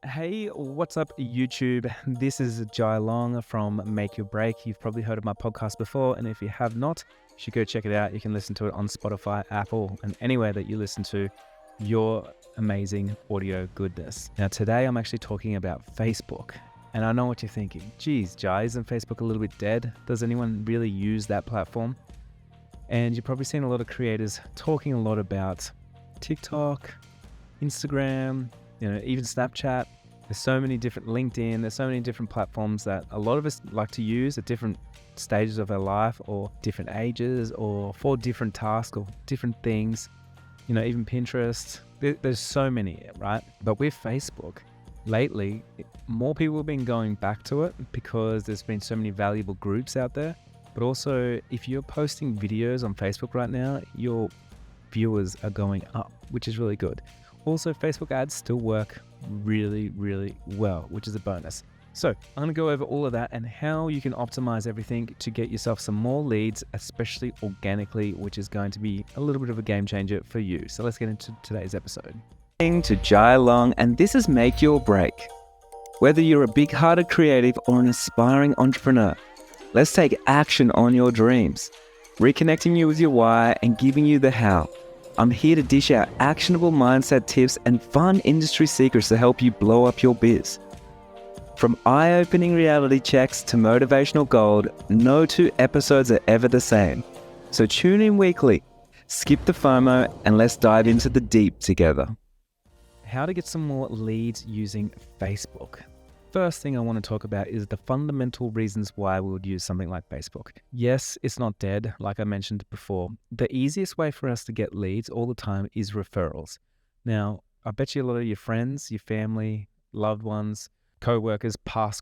Hey, what's up, YouTube? This is Jai Long from Make Your Break. You've probably heard of my podcast before, and if you have not, you should go check it out. You can listen to it on Spotify, Apple, and anywhere that you listen to your amazing audio goodness. Now, today I'm actually talking about Facebook, and I know what you're thinking. Geez, Jai, isn't Facebook a little bit dead? Does anyone really use that platform? And you've probably seen a lot of creators talking a lot about TikTok, Instagram, even Snapchat. There's so many different LinkedIn, there's so many different platforms that a lot of us like to use at different stages of our life or different ages or for different tasks or different things, even Pinterest. There's so many, right? But with Facebook, lately, more people have been going back to it because there's been so many valuable groups out there. But also, if you're posting videos on Facebook right now, your viewers are going up, which is really good. Also, Facebook ads still work really, really well, which is a bonus. So I'm going to go over all of that and how you can optimize everything to get yourself some more leads, especially organically, which is going to be a little bit of a game changer for you. So let's get into today's episode. To Jai Long, and this is Make Your Break. Whether you're a big-hearted creative or an aspiring entrepreneur, let's take action on your dreams, reconnecting you with your why and giving you the how. I'm here to dish out actionable mindset tips and fun industry secrets to help you blow up your biz. From eye-opening reality checks to motivational gold, no two episodes are ever the same. So tune in weekly, skip the FOMO, and let's dive into the deep together. How to get some more leads using Facebook. First thing I want to talk about is the fundamental reasons why we would use something like Facebook. Yes, it's not dead, like I mentioned before. The easiest way for us to get leads all the time is referrals. Now, I bet you a lot of your friends, your family, loved ones, co-workers, past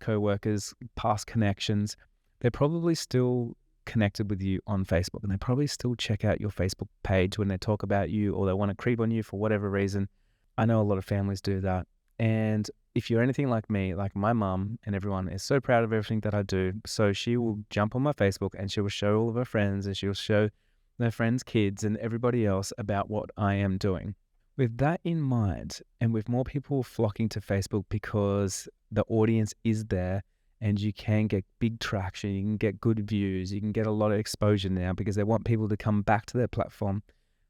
connections, they're probably still connected with you on Facebook, and they probably still check out your Facebook page when they talk about you or they want to creep on you for whatever reason. I know a lot of families do that. And if you're anything like me, like my mum and everyone is so proud of everything that I do. So she will jump on my Facebook and she will show all of her friends and she'll show their friends' kids and everybody else about what I am doing. With that in mind, and with more people flocking to Facebook because the audience is there and you can get big traction, you can get good views, you can get a lot of exposure now because they want people to come back to their platform,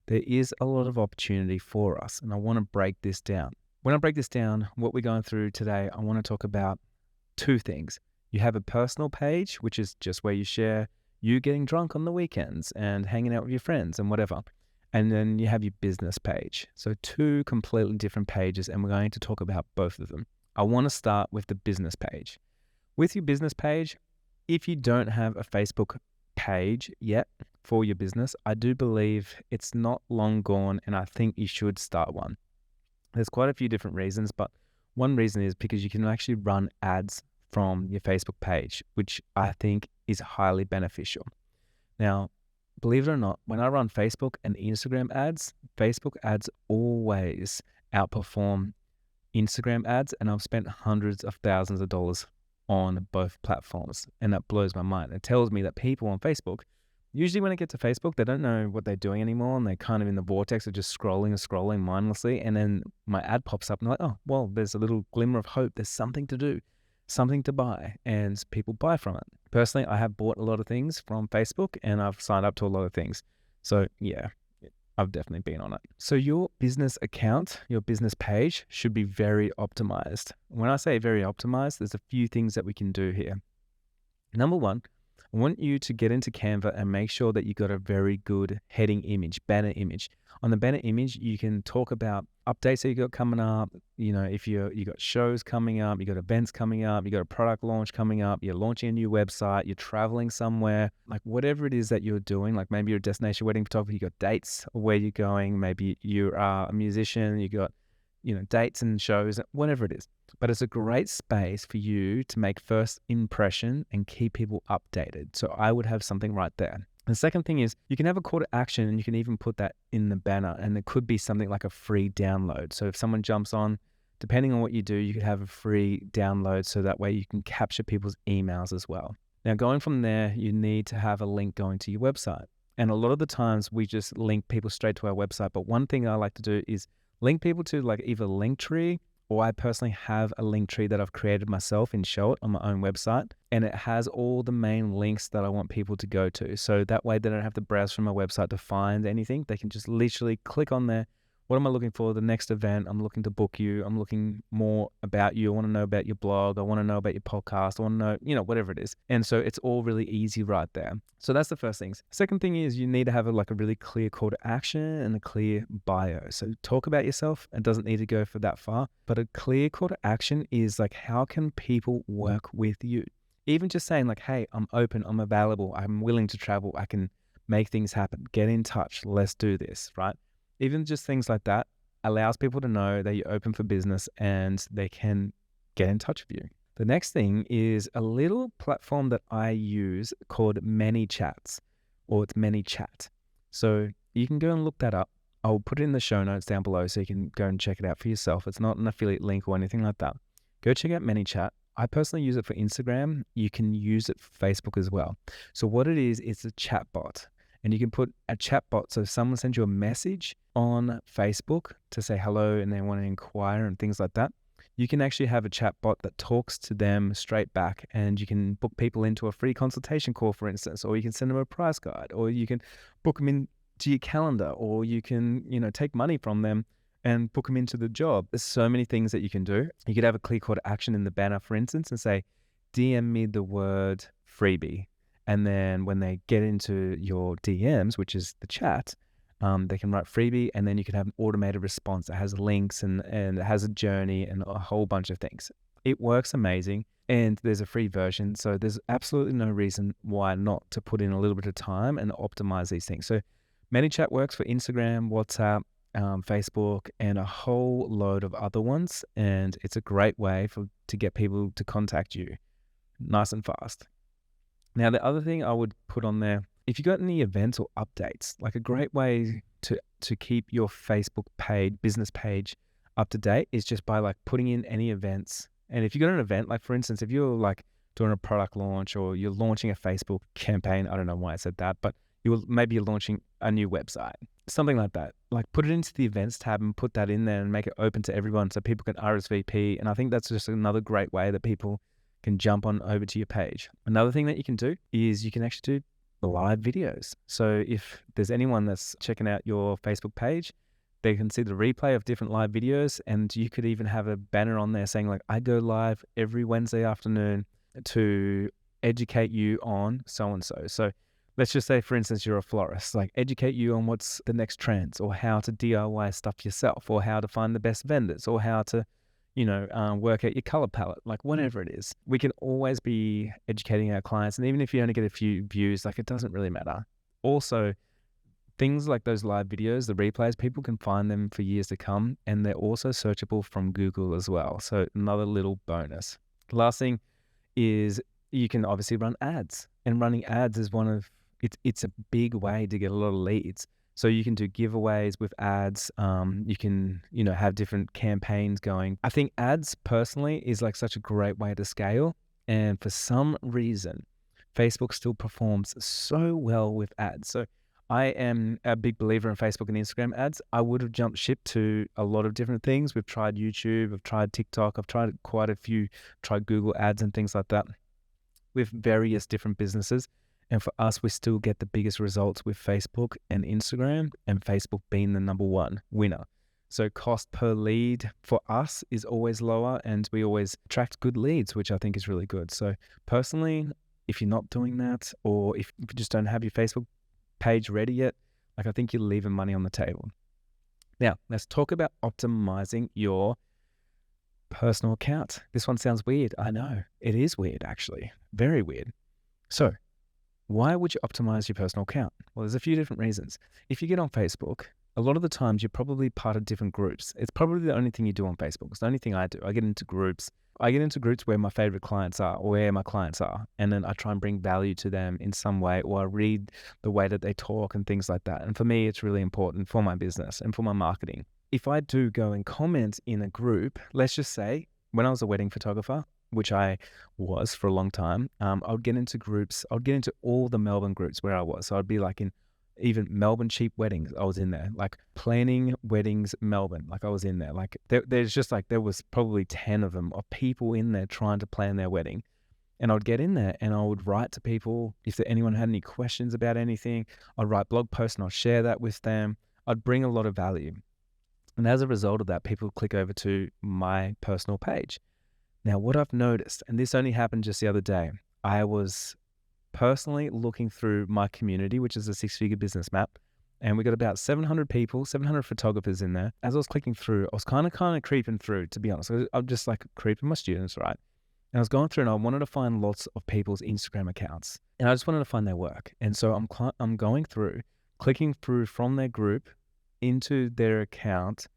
there is a lot of opportunity for us. And I want to break this down. When I break this down, what we're going through today, I want to talk about two things. You have a personal page, which is just where you share you getting drunk on the weekends and hanging out with your friends and whatever. And then you have your business page. So two completely different pages, and we're going to talk about both of them. I want to start with the business page. With your business page, if you don't have a Facebook page yet for your business, I do believe it's not long gone, and I think you should start one. There's quite a few different reasons, but one reason is because you can actually run ads from your Facebook page, which I think is highly beneficial. Now, believe it or not, when I run Facebook and Instagram ads, Facebook ads always outperform Instagram ads, and I've spent hundreds of thousands of dollars on both platforms, and that blows my mind. It tells me that people on Facebook, usually when I get to Facebook, they don't know what they're doing anymore, and they're kind of in the vortex of just scrolling mindlessly, and then my ad pops up and I'm like, oh, well, there's a little glimmer of hope. There's something to do, something to buy, and people buy from it. Personally, I have bought a lot of things from Facebook, and I've signed up to a lot of things. So yeah, I've definitely been on it. So your business account, your business page should be very optimized. When I say very optimized, there's a few things that we can do here. Number one, I want you to get into Canva and make sure that you got a very good heading image, banner image. On the banner image, you can talk about updates that you got coming up. If you got shows coming up, you got events coming up, you got a product launch coming up, you're launching a new website, you're traveling somewhere, like whatever it is that you're doing, like maybe you're a destination wedding photographer, you got dates of where you're going, maybe you are a musician, you got dates and shows, whatever it is. But it's a great space for you to make first impression and keep people updated. So I would have something right there. The second thing is you can have a call to action, and you can even put that in the banner, and it could be something like a free download. So if someone jumps on, depending on what you do, you could have a free download so that way you can capture people's emails as well. Now going from there, you need to have a link going to your website. And a lot of the times we just link people straight to our website. But one thing I like to do is link people to like either Linktree or I personally have a link tree that I've created myself in Short on my own website, and it has all the main links that I want people to go to. So that way they don't have to browse from my website to find anything. They can just literally click on there. What am I looking for? The next event. I'm looking to book you. I'm looking more about you. I want to know about your blog. I want to know about your podcast. I want to know, whatever it is. And so it's all really easy right there. So that's the first thing. Second thing is you need to have a really clear call to action and a clear bio. So talk about yourself. It doesn't need to go for that far, but a clear call to action is like, how can people work with you? Even just saying like, hey, I'm open, I'm available, I'm willing to travel, I can make things happen. Get in touch. Let's do this, right? Even just things like that allows people to know that you're open for business and they can get in touch with you. The next thing is a little platform that I use called Manychat, or it's Manychat. So you can go and look that up. I'll put it in the show notes down below so you can go and check it out for yourself. It's not an affiliate link or anything like that. Go check out Manychat. I personally use it for Instagram. You can use it for Facebook as well. So what it is, it's a chat bot. And you can put a chat bot. So if someone sends you a message on Facebook to say hello and they want to inquire and things like that, you can actually have a chat bot that talks to them straight back, and you can book people into a free consultation call, for instance, or you can send them a price guide, or you can book them into your calendar, or you can, take money from them and book them into the job. There's so many things that you can do. You could have a clear call to action in the banner, for instance, and say, DM me the word freebie. And then when they get into your DMs, which is the chat, they can write freebie, and then you can have an automated response that has links and it has a journey and a whole bunch of things. It works amazing, and there's a free version. So there's absolutely no reason why not to put in a little bit of time and optimize these things. So Manychat works for Instagram, WhatsApp, Facebook, and a whole load of other ones. And it's a great way to get people to contact you nice and fast. Now, the other thing I would put on there, if you got any events or updates, like a great way to keep your Facebook page, business page up to date is just by putting in any events. And if you got an event, like for instance, if you're doing a product launch or you're launching a Facebook campaign, I don't know why I said that, but maybe you're launching a new website, something like that. Put it into the events tab and put that in there and make it open to everyone so people can RSVP. And I think that's just another great way that people can jump on over to your page. Another thing that you can do is you can actually do live videos. So if there's anyone that's checking out your Facebook page, they can see the replay of different live videos, and you could even have a banner on there saying I go live every Wednesday afternoon to educate you on so-and-so. So let's just say, for instance, you're a florist, educate you on what's the next trends, or how to DIY stuff yourself, or how to find the best vendors, or how to work out your color palette, whatever it is. We can always be educating our clients. And even if you only get a few views, it doesn't really matter. Also, things like those live videos, the replays, people can find them for years to come. And they're also searchable from Google as well. So another little bonus. The last thing is you can obviously run ads. And running ads is it's a big way to get a lot of leads. So you can do giveaways with ads. You can, have different campaigns going. I think ads personally is such a great way to scale. And for some reason, Facebook still performs so well with ads. So I am a big believer in Facebook and Instagram ads. I would have jumped ship to a lot of different things. We've tried YouTube, I've tried TikTok, I've tried quite a few, tried Google ads and things like that with various different businesses. And for us, we still get the biggest results with Facebook and Instagram, and Facebook being the number one winner. So cost per lead for us is always lower, and we always attract good leads, which I think is really good. So personally, if you're not doing that, or if you just don't have your Facebook page ready yet, I think you're leaving money on the table. Now, let's talk about optimizing your personal account. This one sounds weird. I know. It is weird, actually. Very weird. So why would you optimize your personal account? Well, there's a few different reasons. If you get on Facebook, a lot of the times you're probably part of different groups. It's probably the only thing you do on Facebook. It's the only thing I do. I get into groups. Where my favorite clients are, or where my clients are. And then I try and bring value to them in some way, or I read the way that they talk and things like that. And for me, it's really important for my business and for my marketing. If I do go and comment in a group, let's just say when I was a wedding photographer, which I was for a long time, I would get into groups. I would get into all the Melbourne groups where I was. So I'd be in even Melbourne cheap weddings, I was in there. Like planning weddings, Melbourne, like I was in there. Like there's just like, there was probably 10 of them, of people in there trying to plan their wedding. And I'd get in there and I would write to people if anyone had any questions about anything. I'd write blog posts and I'd share that with them. I'd bring a lot of value. And as a result of that, people click over to my personal page. Now, what I've noticed, and this only happened just the other day, I was personally looking through my community, which is a 6-figure business map, and we got about 700 people, 700 photographers in there. As I was clicking through, I was kind of creeping through, to be honest. I'm just like creeping my students, right? And I was going through and I wanted to find lots of people's Instagram accounts, and I just wanted to find their work. And so I'm going through, clicking through from their group into their account,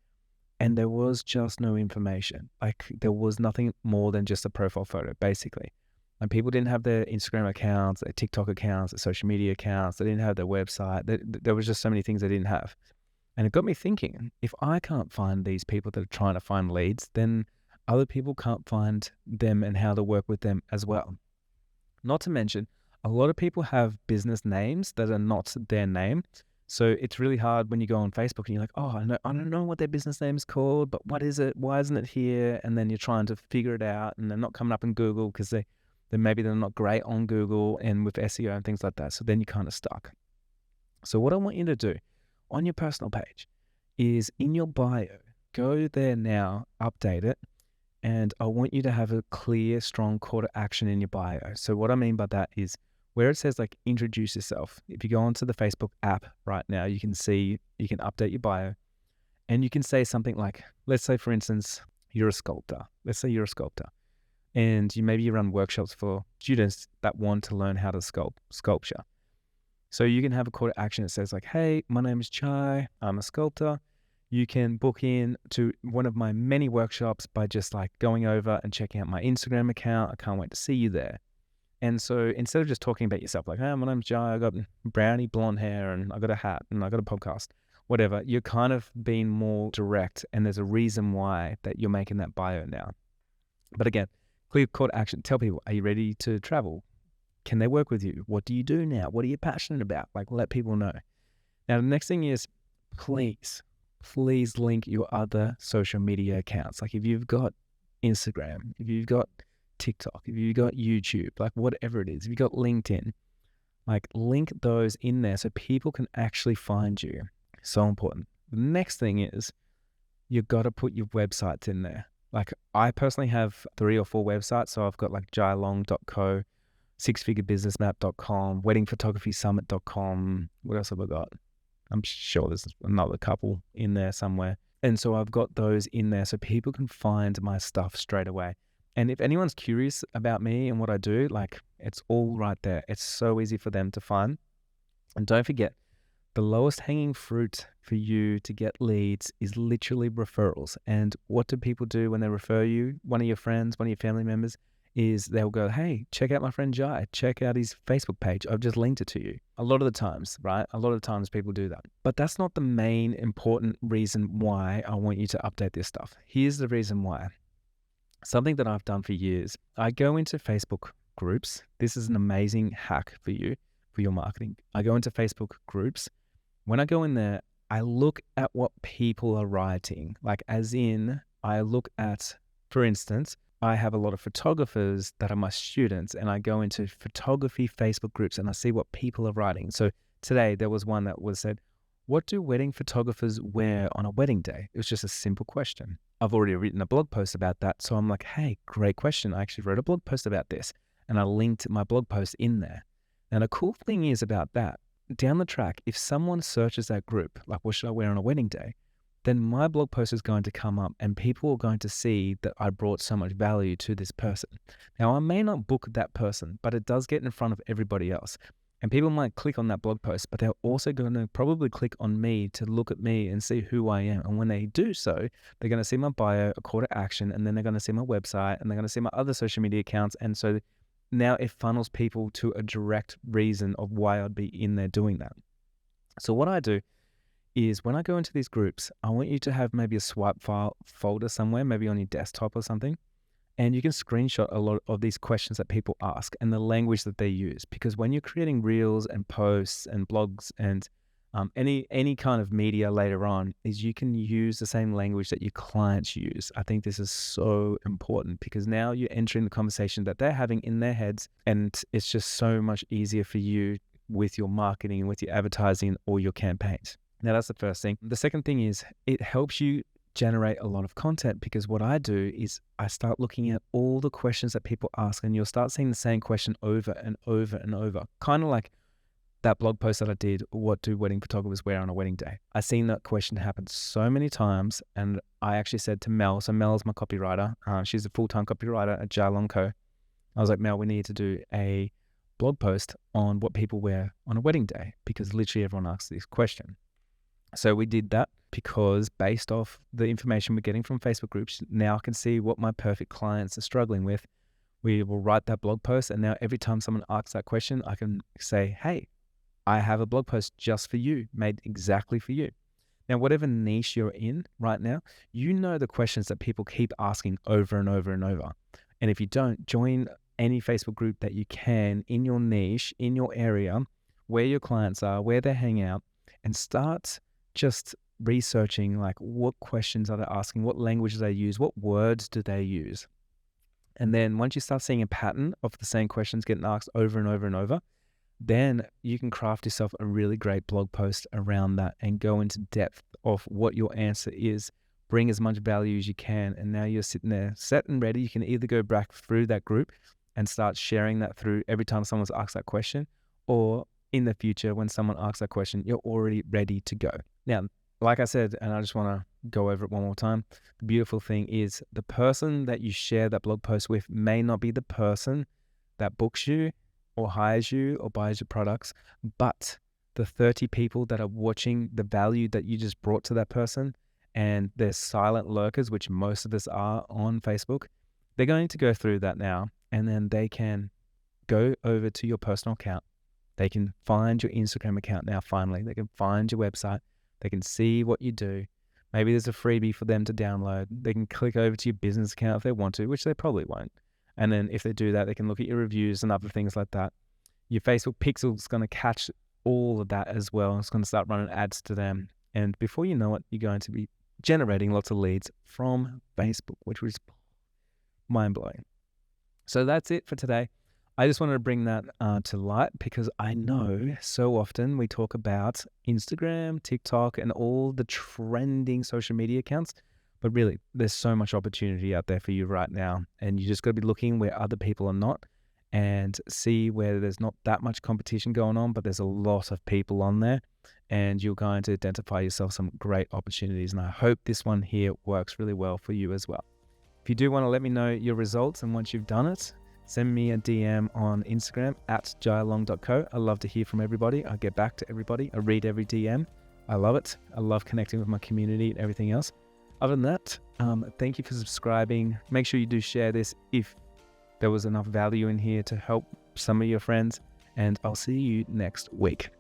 and there was just no information. Like there was nothing more than just a profile photo, basically. And people didn't have their Instagram accounts, their TikTok accounts, their social media accounts. They didn't have their website. There was just so many things they didn't have. And it got me thinking, if I can't find these people that are trying to find leads, then other people can't find them and how to work with them as well. Not to mention, a lot of people have business names that are not their name. So it's really hard when you go on Facebook and you're like, oh, I don't know what their business name is called, but what is it? Why isn't it here? And then you're trying to figure it out, and they're not coming up in Google because they're not great on Google and with SEO and things like that. So then you're kind of stuck. So what I want you to do on your personal page is in your bio, go there now, update it. And I want you to have a clear, strong call to action in your bio. So what I mean by that is where it says like introduce yourself. If you go onto the Facebook app right now, you can see, you can update your bio and you can say something like, let's say for instance, you're a sculptor. Let's say you're a sculptor and maybe you run workshops for students that want to learn how to sculpture. So you can have a call to action that says like, hey, my name is Chai, I'm a sculptor. You can book in to one of my many workshops by just like going over and checking out my Instagram account. I can't wait to see you there. And so instead of just talking about yourself, like, hey, my name's Jai, I got brownie blonde hair and I got a hat and I got a podcast, whatever, you're kind of being more direct, and there's a reason why that you're making that bio now. But again, clear call to action. Tell people, are you ready to travel? Can they work with you? What do you do now? What are you passionate about? Like, let people know. Now, the next thing is, please link your other social media accounts. Like if you've got Instagram, if you've got TikTok, if you've got YouTube, like whatever it is, if you've got LinkedIn, like link those in there so people can actually find you. So important. The next thing is you've got to put your websites in there. Like I personally have 3 or 4 websites. So I've got like jailong.co, sixfigurebusinessmap.com, weddingphotographysummit.com. What else have I got? I'm sure there's another couple in there somewhere. And so I've got those in there so people can find my stuff straight away. And if anyone's curious about me and what I do, like it's all right there. It's so easy for them to find. And don't forget, the lowest hanging fruit for you to get leads is literally referrals. And what do people do when they refer you? One of your friends, one of your family members, is they'll go, hey, check out my friend Jai, check out his Facebook page. I've just linked it to you. A lot of the times, right? A lot of times people do that. But that's not the main important reason why I want you to update this stuff. Here's the reason why. Something that I've done for years. I go into Facebook groups. This is an amazing hack for you, for your marketing. I go into Facebook groups. When I go in there, I look at what people are writing. Like as in, I look at, for instance, I have a lot of photographers that are my students, and I go into photography Facebook groups and I see what people are writing. So today there was one that was said, what do wedding photographers wear on a wedding day? It was just a simple question. I've already written a blog post about that. So I'm like, hey, great question. I actually wrote a blog post about this and I linked my blog post in there. And the cool thing is about that, down the track, if someone searches that group, like what should I wear on a wedding day? Then my blog post is going to come up and people are going to see that I brought so much value to this person. Now, I may not book that person, but it does get in front of everybody else. And people might click on that blog post, but they're also going to probably click on me to look at me and see who I am. And when they do so, they're going to see my bio, a call to action, and then they're going to see my website, and they're going to see my other social media accounts. And so now it funnels people to a direct reason of why I'd be in there doing that. So what I do is when I go into these groups, I want you to have maybe a swipe file folder somewhere, maybe on your desktop or something. And you can screenshot a lot of these questions that people ask and the language that they use. Because when you're creating reels and posts and blogs and any kind of media later on, is you can use the same language that your clients use. I think this is so important because now you're entering the conversation that they're having in their heads, and it's just so much easier for you with your marketing, with your advertising, or your campaigns. Now, that's the first thing. The second thing is it helps you generate a lot of content, because what I do is I start looking at all the questions that people ask, and you'll start seeing the same question over and over and over. Kind of like that blog post that I did, what do wedding photographers wear on a wedding day? I've seen that question happen so many times, and I actually said to Mel, so Mel is my copywriter. She's a full-time copywriter at Jailong Co. I was like, Mel, we need to do a blog post on what people wear on a wedding day, because literally everyone asks this question. So we did that because based off the information we're getting from Facebook groups, now I can see what my perfect clients are struggling with. We will write that blog post, and now every time someone asks that question, I can say, hey, I have a blog post just for you, made exactly for you. Now, whatever niche you're in right now, you know the questions that people keep asking over and over and over. And if you don't, join any Facebook group that you can in your niche, in your area, where your clients are, where they hang out, and start just researching like what questions are they asking, what language do they use, what words do they use. And then once you start seeing a pattern of the same questions getting asked over and over and over, then you can craft yourself a really great blog post around that and go into depth of what your answer is. Bring as much value as you can. And now you're sitting there set and ready. You can either go back through that group and start sharing that through every time someone's asked that question, or in the future, when someone asks that question, you're already ready to go. Now, like I said, and I just want to go over it one more time, the beautiful thing is the person that you share that blog post with may not be the person that books you or hires you or buys your products, but the 30 people that are watching the value that you just brought to that person, and they're silent lurkers, which most of us are on Facebook, they're going to go through that now, and then they can go over to your personal account. They can find your Instagram account now, finally. They can find your website. They can see what you do. Maybe there's a freebie for them to download. They can click over to your business account if they want to, which they probably won't. And then if they do that, they can look at your reviews and other things like that. Your Facebook pixel is going to catch all of that as well. It's going to start running ads to them. And before you know it, you're going to be generating lots of leads from Facebook, which was mind-blowing. So that's it for today. I just wanted to bring that to light, because I know so often we talk about Instagram, TikTok, and all the trending social media accounts. But really, there's so much opportunity out there for you right now. And you just got to be looking where other people are not, and see where there's not that much competition going on, but there's a lot of people on there. And you're going to identify yourself some great opportunities. And I hope this one here works really well for you as well. If you do want to let me know your results, and once you've done it, send me a DM on Instagram at jailong.co. I love to hear from everybody. I get back to everybody. I read every DM. I love it. I love connecting with my community and everything else. Other than that, thank you for subscribing. Make sure you do share this if there was enough value in here to help some of your friends. And I'll see you next week.